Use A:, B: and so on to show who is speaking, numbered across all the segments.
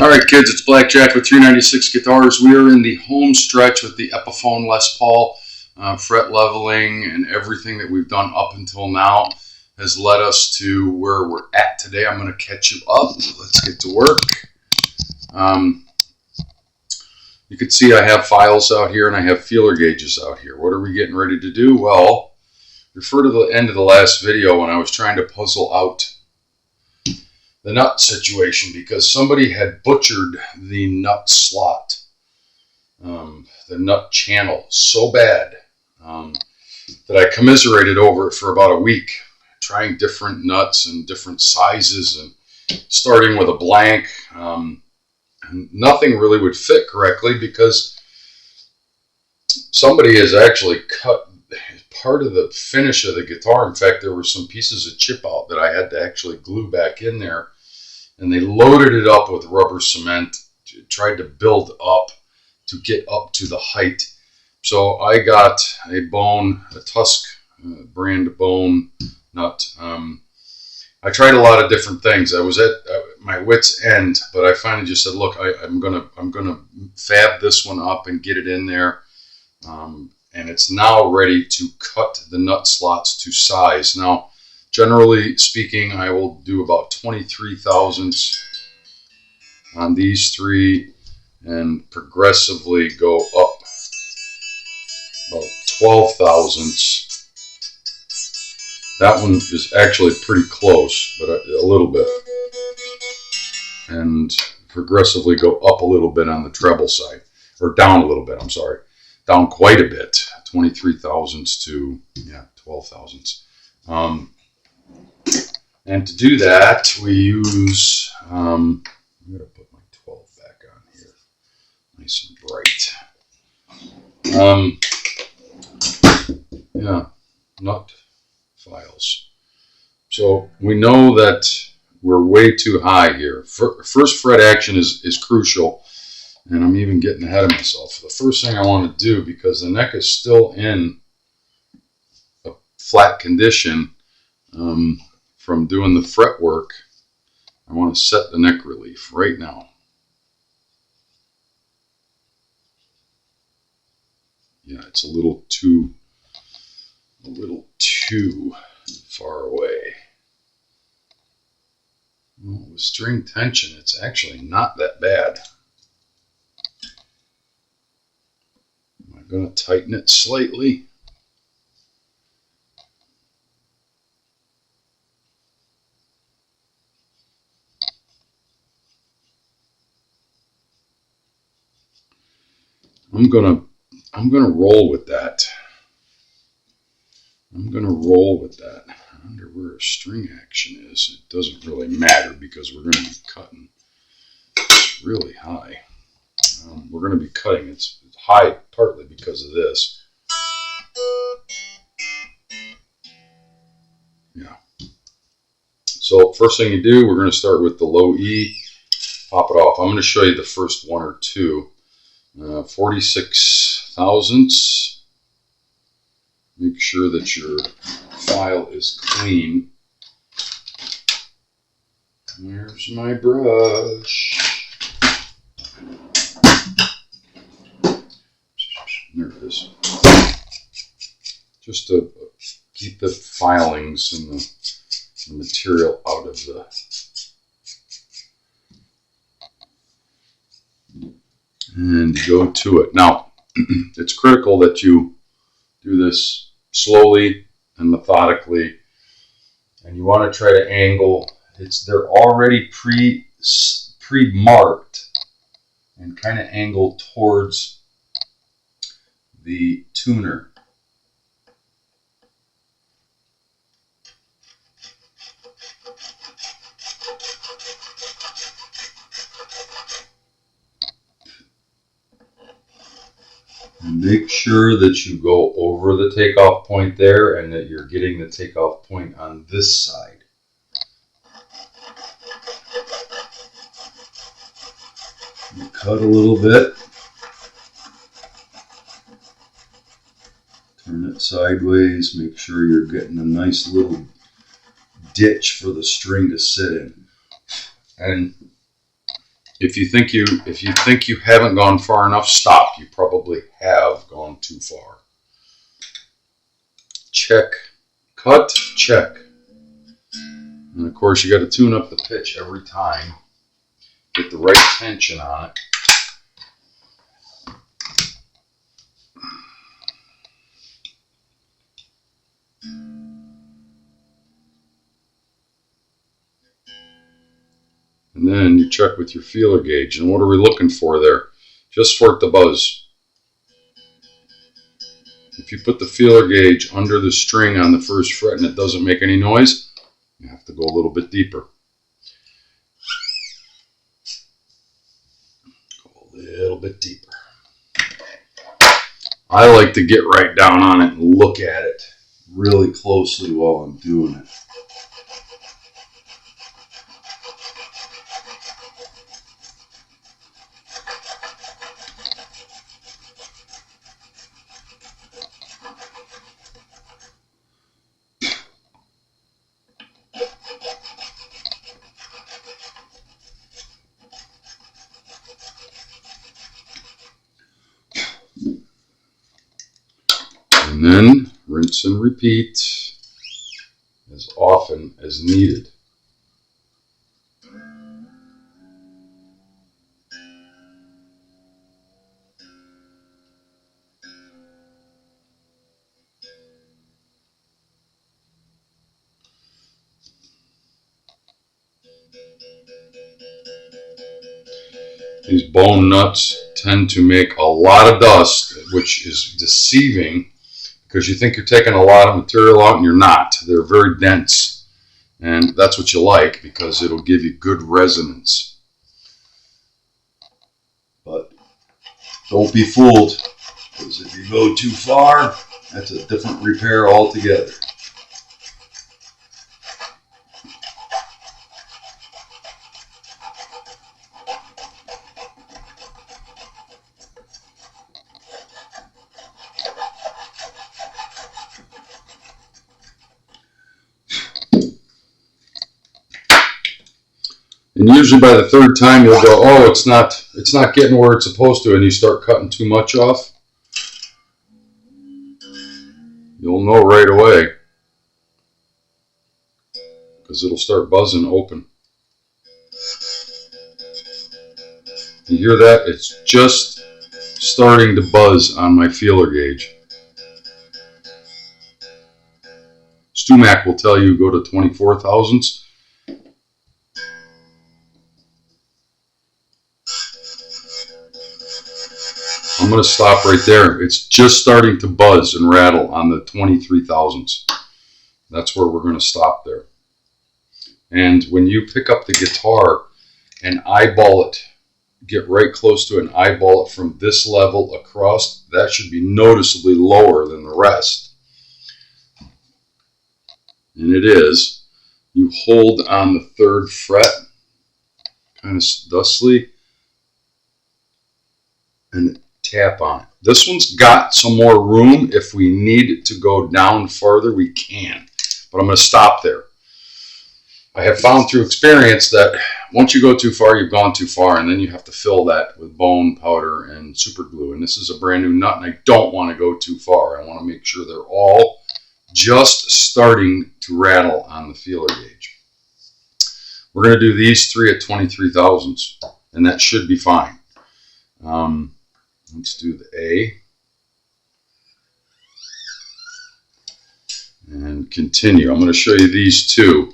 A: Alright kids, it's Blackjack with 396 Guitars. We are in the home stretch with the Epiphone Les Paul. Fret leveling and everything that we've done up until now has led us to where we're at today. I'm going to catch you up. Let's get to work. You can see I have files out here and I have feeler gauges out here. What are we getting ready to do? Well, refer to the end of the last video when I was trying to puzzle out the nut situation because somebody had butchered the nut slot, the nut channel so bad that I commiserated over it for about a week, trying different nuts and different sizes and starting with a blank. And nothing really would fit correctly because somebody has actually cut part of the finish of the guitar. In fact, there were some pieces of chip out that I had to actually glue back in there. And they loaded it up with rubber cement, tried to build up to get up to the height. So I got a bone, a Tusk brand bone nut. I tried a lot of different things. I was at my wit's end, but I finally just said, "Look, I'm gonna fab this one up and get it in there." And it's now ready to cut the nut slots to size. Now, generally speaking, I will do about 23 thousandths on these three and progressively go up about 12 thousandths. That one is actually pretty close, but a little bit. And progressively go up a little bit on the treble side, or down a little bit, I'm sorry. Down quite a bit, 23 thousandths to, 12 thousandths. And to do that, we use, I'm going to put my 12 back on here, nice and bright. Nut files. So we know that we're way too high here. First fret action is crucial, and I'm even getting ahead of myself. The first thing I want to do, because the neck is still in a flat condition, from doing the fret work, I want to set the neck relief right now. Yeah, it's a little too far away. Well, with string tension, it's actually not that bad. I'm going to tighten it slightly. I'm gonna roll with that. I wonder where string action is. It doesn't really matter because we're going to be cutting really high. We're going to be cutting it's high partly because of this. Yeah. So first thing you do, we're going to start with the low E. Pop it off. I'm going to show you the first one or two. 46 thousandths. Make sure that your file is clean. There's my brush. There it is. Just to keep the filings and the material out of the... And go to it. Now, it's critical that you do this slowly and methodically, and you want to try to angle. They're already pre-marked and kind of angled towards the tuner. Make sure that you go over the takeoff point there and that you're getting the takeoff point on this side. You cut a little bit. Turn it sideways. Make sure you're getting a nice little ditch for the string to sit in. And If you think you haven't gone far enough, stop. You probably have gone too far. Check, cut, check. And of course, you got to tune up the pitch every time. Get the right tension on it. And then you check with your feeler gauge. And what are we looking for there? Just for it to buzz. If you put the feeler gauge under the string on the first fret and it doesn't make any noise, you have to go a little bit deeper. Go a little bit deeper. I like to get right down on it and look at it really closely while I'm doing it. And then rinse and repeat as often as needed. These bone nuts tend to make a lot of dust, which is deceiving because you think you're taking a lot of material out and you're not. They're very dense, and that's what you like because it'll give you good resonance. But don't be fooled, because if you go too far, that's a different repair altogether. And usually by the third time you'll go, oh, it's not getting where it's supposed to, and you start cutting too much off. You'll know right away because it'll start buzzing open. You hear that? It's just starting to buzz on my feeler gauge. Stumac will tell you go to 24 thousandths. I'm going to stop right there. It's just starting to buzz and rattle on the 23 thousandths. That's where we're going to stop there. And when you pick up the guitar and eyeball it, get right close to it and eyeball it from this level across, that should be noticeably lower than the rest. And it is. You hold on the third fret, kind of thusly, and tap on it. This one's got some more room. If we need to go down farther, we can. But I'm going to stop there. I have found through experience that once you go too far, you've gone too far, and then you have to fill that with bone powder and super glue. And this is a brand new nut, and I don't want to go too far. I want to make sure they're all just starting to rattle on the feeler gauge. We're going to do these three at 23 thousandths, and that should be fine. Let's do the A. And continue. I'm going to show you these two.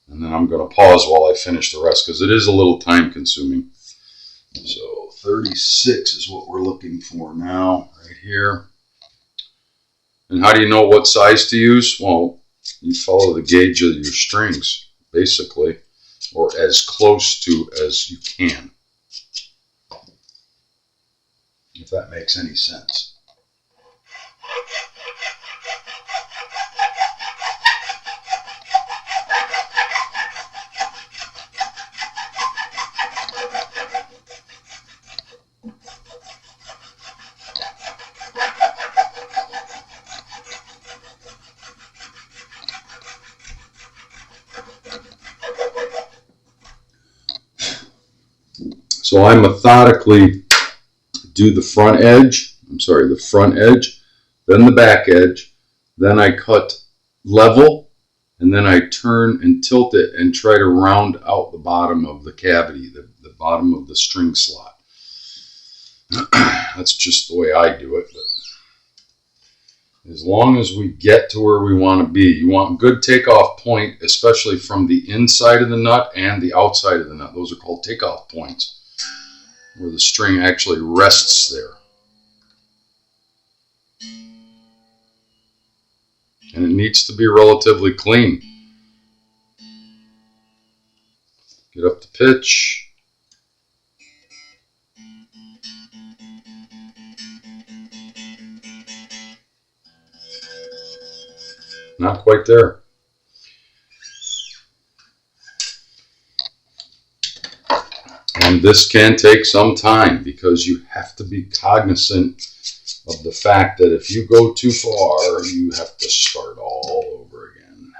A: And then I'm going to pause while I finish the rest because it is a little time consuming. So 36 is what we're looking for now, right here. And how do you know what size to use? Well, you follow the gauge of your strings, basically, or as close to as you can. If that makes any sense. So I methodically do the front edge, then the back edge, then I cut level, and then I turn and tilt it and try to round out the bottom of the cavity, the bottom of the string slot. That's just the way I do it. But as long as we get to where we want to be, you want good takeoff point, especially from the inside of the nut and the outside of the nut. Those are called takeoff points, where the string actually rests there. And it needs to be relatively clean. Get up to pitch. Not quite there. And this can take some time because you have to be cognizant of the fact that if you go too far, you have to start all over again.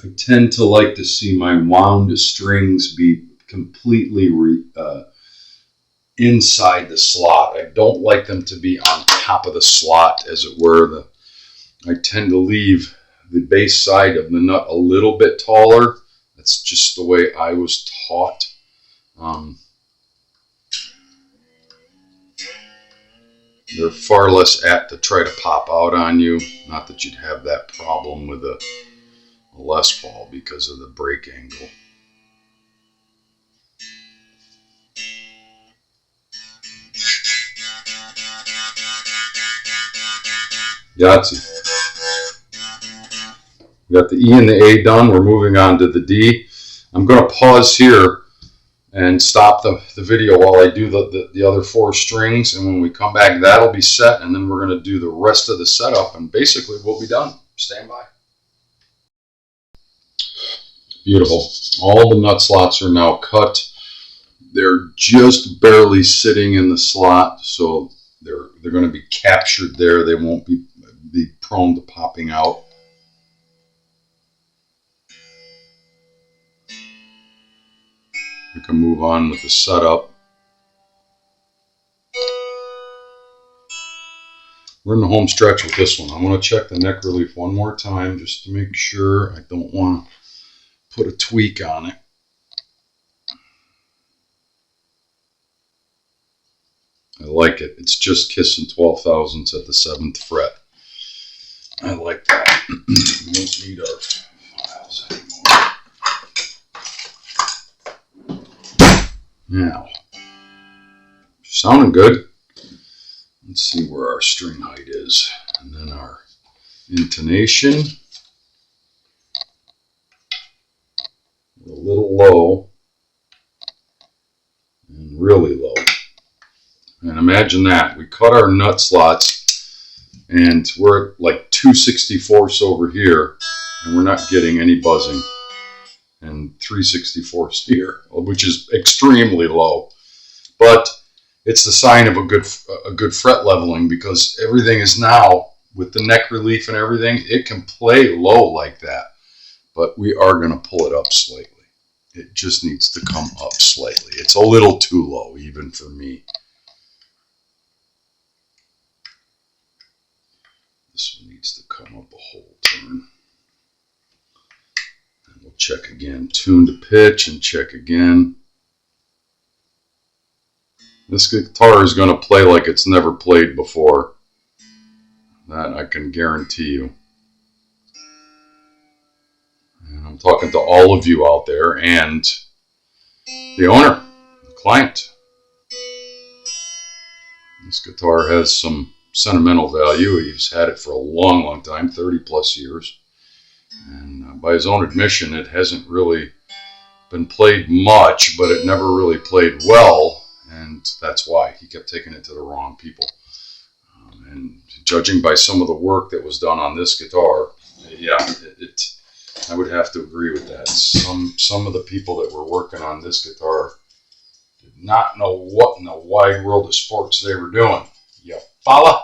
A: I tend to like to see my wound strings be completely inside the slot. I don't like them to be on top of the slot, as it were. I tend to leave the base side of the nut a little bit taller. That's just the way I was taught. They're far less apt to try to pop out on you. Not that you'd have that problem with a Les Paul because of the break angle. Yahtzee. We got the E and the A done. We're moving on to the D. I'm going to pause here and stop the video while I do the other four strings. And when we come back, that'll be set. And then we're going to do the rest of the setup. And basically, we'll be done. Stand by. Beautiful. All the nut slots are now cut. They're just barely sitting in the slot, so they're going to be captured there. They won't be prone to popping out. We can move on with the setup. We're in the home stretch with this one. I'm going to check the neck relief one more time just to make sure. I don't want to put a tweak on it. I like it. It's just kissing 12 thousandths at the 7th fret. I like that. We don't need our files anymore. Now, sounding good. Let's see where our string height is. And then our intonation. We're a little low. And really low. And imagine that. We cut our nut slots and we're at like 2/64 over here and we're not getting any buzzing. And 3/64 here, which is extremely low. But it's the sign of a good fret leveling because everything is now, with the neck relief and everything, it can play low like that. But we are going to pull it up slightly. It just needs to come up slightly. It's a little too low even for me. This one needs to come up a whole turn. And we'll check again. Tune to pitch and check again. This guitar is going to play like it's never played before. That I can guarantee you. And I'm talking to all of you out there and the owner, the client. This guitar has some sentimental value. He's had it for a long, long time, 30 plus years. And by his own admission, it hasn't really been played much, but it never really played well, and that's why he kept taking it to the wrong people. And judging by some of the work that was done on this guitar, yeah, I would have to agree with that. Some of the people that were working on this guitar did not know what in the wide world of sports they were doing. You follow?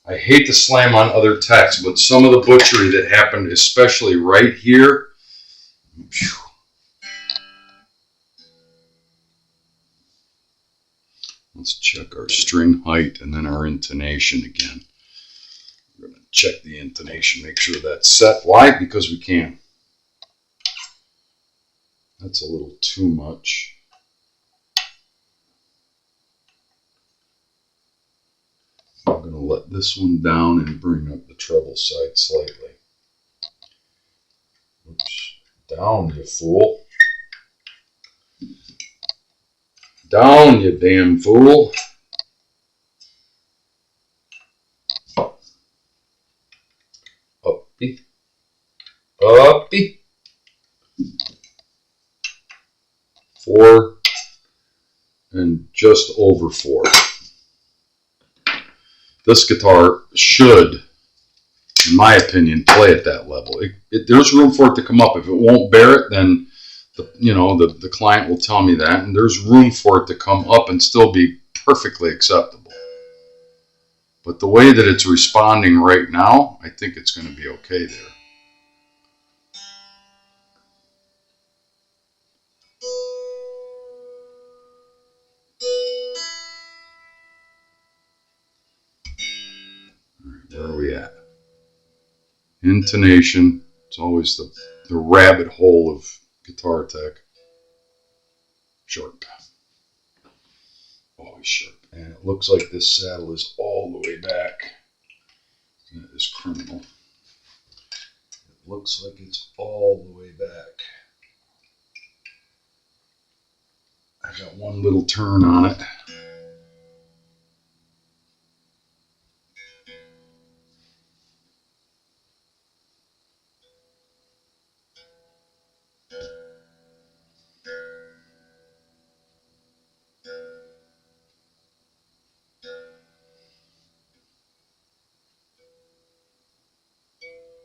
A: I hate to slam on other techs, but some of the butchery that happened, especially right here, phew. Let's check our string height and then our intonation again. We're going to check the intonation, make sure that's set. Why? Because we can. That's a little too much. I'm going to let this one down and bring up the treble side slightly. Oops. Down, you fool. Down, you damn fool. Uppy. Uppy. 4 and just over 4. This guitar should, in my opinion, play at that level. There's room for it to come up. If it won't bear it, then the client will tell me that, and there's room for it to come up and still be perfectly acceptable. But the way that it's responding right now, I think it's going to be okay there. All right, where are we at? Intonation. It's always the rabbit hole of guitar tech. Sharp. Always sharp. And it looks like this saddle is all the way back. That is criminal. It looks like it's all the way back. I got one little turn on it.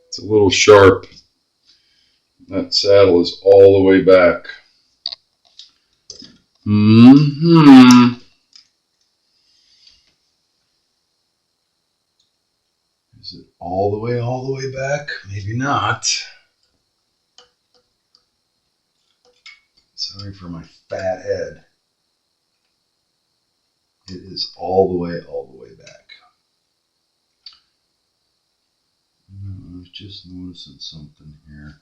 A: It's a little sharp. That saddle is all the way back. Is it all the way back? Maybe not. Sorry for my fat head. It is all the way back. I was just noticing something here.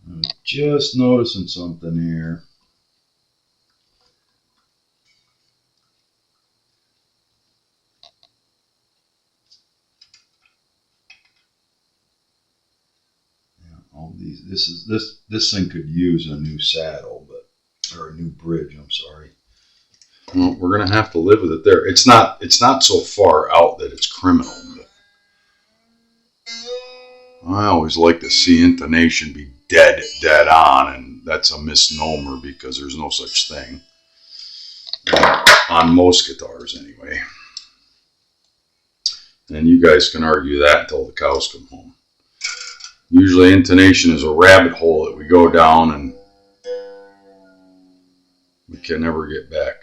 A: I was just noticing something here. Yeah, all these. This thing could use a new saddle, or a new bridge. I'm sorry. Well, we're gonna have to live with it there. It's not so far out that it's criminal. But I always like to see intonation be dead on, and that's a misnomer because there's no such thing on most guitars anyway. And you guys can argue that until the cows come home. Usually intonation is a rabbit hole that we go down and we can never get back.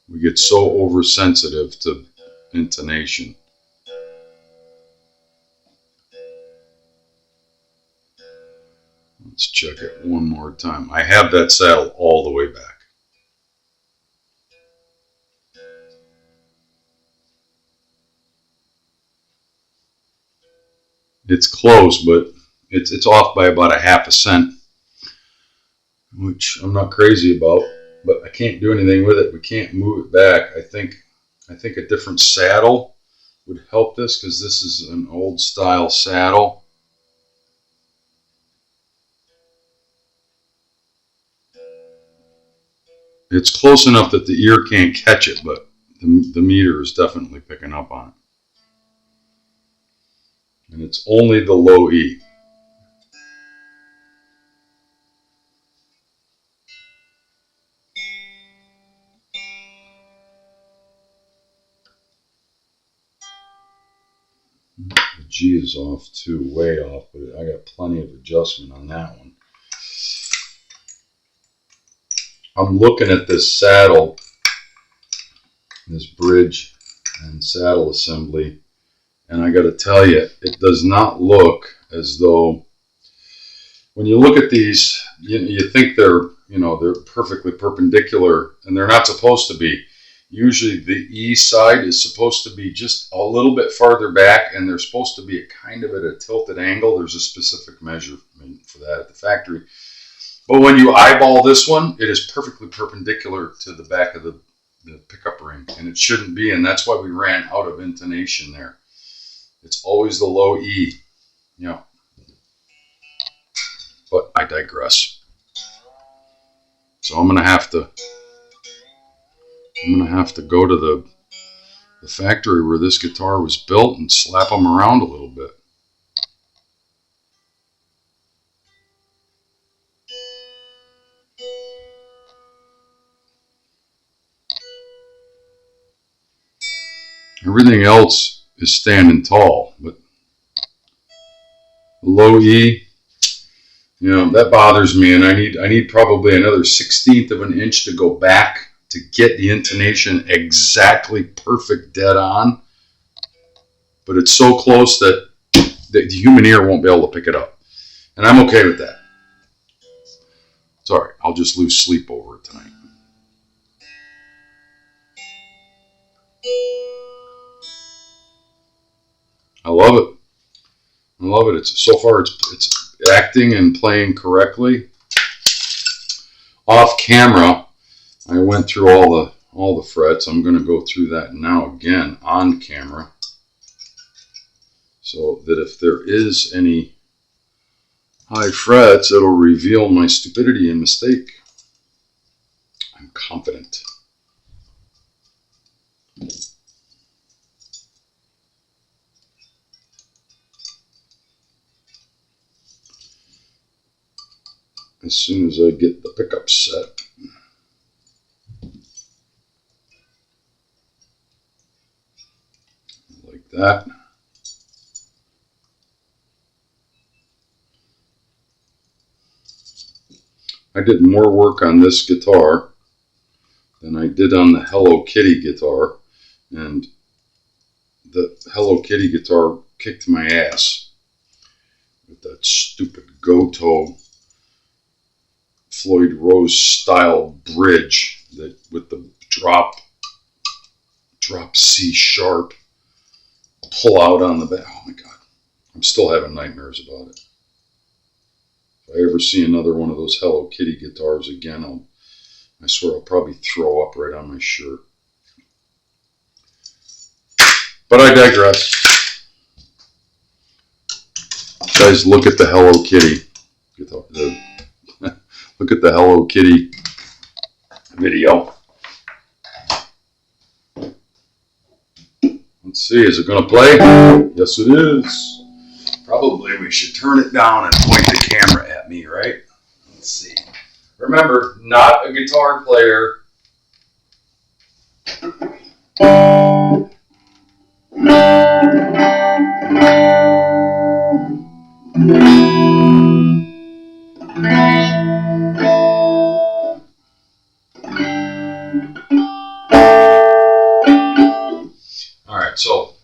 A: We get so oversensitive to intonation. Let's check it one more time. I have that saddle all the way back. It's close, but it's off by about 1/2 cent, which I'm not crazy about, but I can't do anything with it. We can't move it back. I think a different saddle would help this because this is an old style saddle. It's close enough that the ear can't catch it, but the meter is definitely picking up on it. And it's only the low E. The G is off too, way off, but I got plenty of adjustment on that one. I'm looking at this saddle, this bridge and saddle assembly, and I got to tell you, it does not look as though, when you look at these, you think they're perfectly perpendicular, and they're not supposed to be. Usually the E side is supposed to be just a little bit farther back, and they're supposed to be kind of at a tilted angle. There's a specific measurement for that at the factory. But when you eyeball this one, it is perfectly perpendicular to the back of the pickup ring, and it shouldn't be, and that's why we ran out of intonation there. It's always the low E. Yeah. But I digress. So I'm gonna have to go to the factory where this guitar was built and slap them around a little bit. Everything else is standing tall, but the low E, that bothers me, and I need probably another 1/16 of an inch to go back to get the intonation exactly perfect, dead on. But it's so close that the human ear won't be able to pick it up, and I'm okay with that. Sorry, I'll just lose sleep over it tonight. I love it. I love it. So far it's acting and playing correctly. Off camera, I went through all the frets. I'm going to go through that now again on camera, so that if there is any high frets, it'll reveal my stupidity and mistake. I'm confident. As soon as I get the pickup set. Like that. I did more work on this guitar than I did on the Hello Kitty guitar, and the Hello Kitty guitar kicked my ass with that stupid Goto Floyd Rose style bridge that with the drop C sharp pull out on the back. Oh my God, I'm still having nightmares about it. If I ever see another one of those Hello Kitty guitars again, I swear I'll probably throw up right on my shirt. But I digress. Guys, look at the Hello Kitty guitar. Look at the Hello Kitty video. Let's see, is it going to play? Yes, it is. Probably we should turn it down and point the camera at me, right? Let's see. Remember, not a guitar player. All right, so.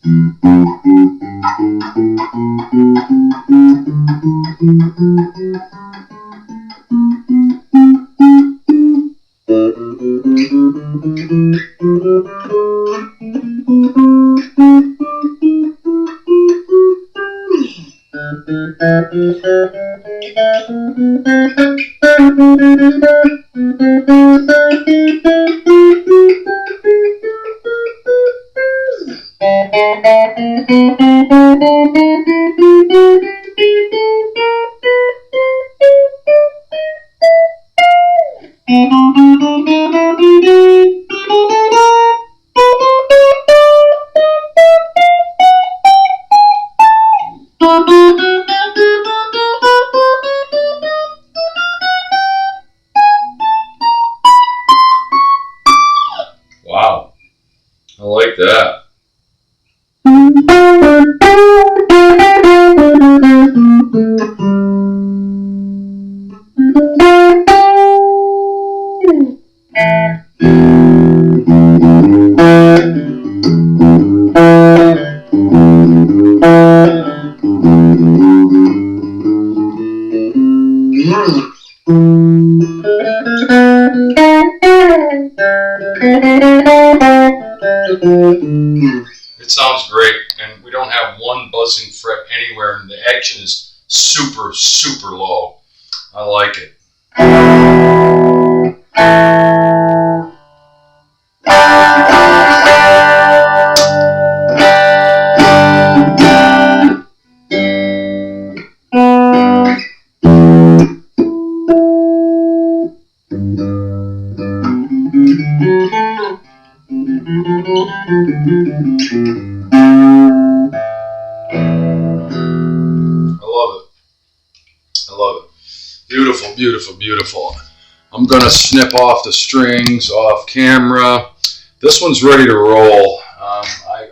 A: Wow. I like that. It sounds great, and we don't have one buzzing fret anywhere, and the action is super, super low. I like it. I love it. Beautiful, beautiful, beautiful. I'm going to snip off the strings off camera. This one's ready to roll.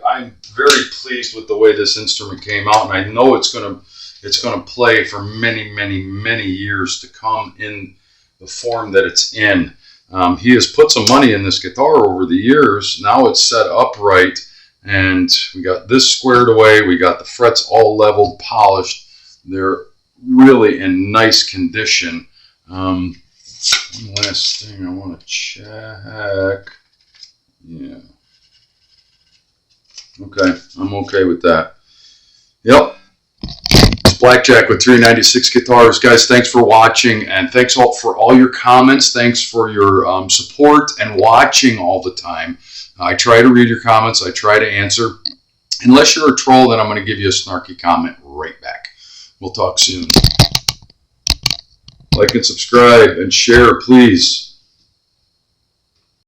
A: I'm very pleased with the way this instrument came out, and I know it's going to play for many, many, many years to come in the form that it's in. He has put some money in this guitar over the years. Now it's set upright, and we got this squared away. We got the frets all leveled, polished. They're really in nice condition. One last thing I want to check. Yeah. Okay, I'm okay with that. Yep. It's Blackjack with 396 Guitars. Guys, thanks for watching, and thanks for all your comments. Thanks for your support and watching all the time. I try to read your comments. I try to answer. Unless you're a troll, then I'm going to give you a snarky comment right back. We'll talk soon. Like and subscribe and share, please.